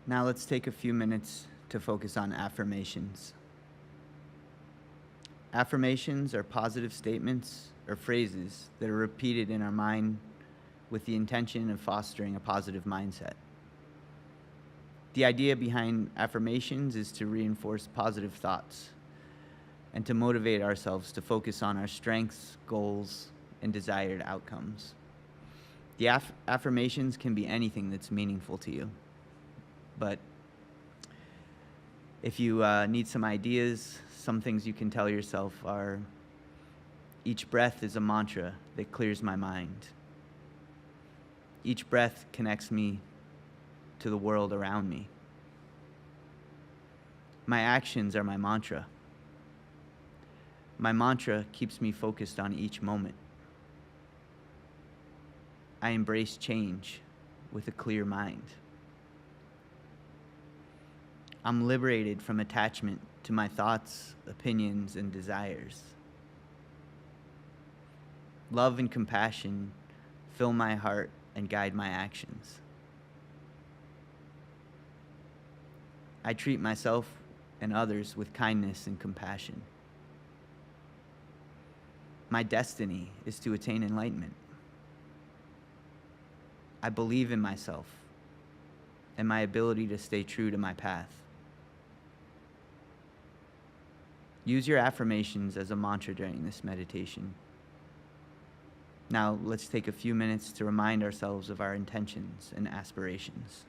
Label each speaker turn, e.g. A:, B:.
A: Now let's take a few minutes to focus on affirmations. Affirmations are positive statements or phrases that are repeated in our mind with the intention of fostering a positive mindset. The idea behind affirmations is to reinforce positive thoughts and to motivate ourselves to focus on our strengths, goals, and desired outcomes. The affirmations can be anything that's meaningful to you. But if you need some ideas, some things you can tell yourself are, each breath is a mantra that clears my mind. Each breath connects me to the world around me. My actions are my mantra. My mantra keeps me focused on each moment. I embrace change with a clear mind. I'm liberated from attachment to my thoughts, opinions, and desires. Love and compassion fill my heart and guide my actions. I treat myself and others with kindness and compassion. My destiny is to attain enlightenment. I believe in myself and my ability to stay true to my path. Use your affirmations as a mantra during this meditation. Now, let's take a few minutes to remind ourselves of our intentions and aspirations.